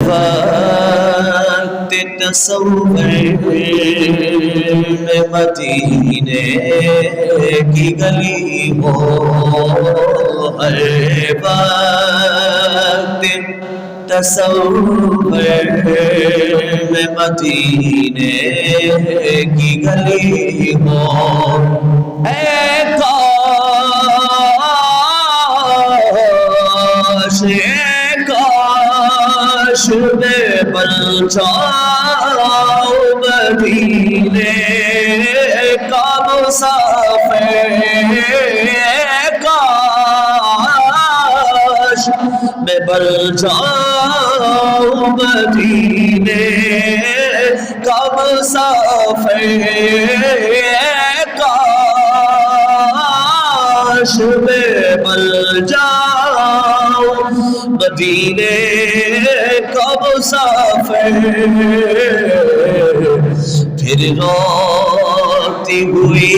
وقت تصور میں مدینے کی گلی ہو، ہر وقت تصور میں مدینے کی گلی ہو، اے کاش کاش میں بن جاؤں مدینے کا مسافر، کاش میں بن جاؤں مدینے کا مسافر، کاش میں بن جاؤں مدینے کا مسافر، پھر روتی ہوئی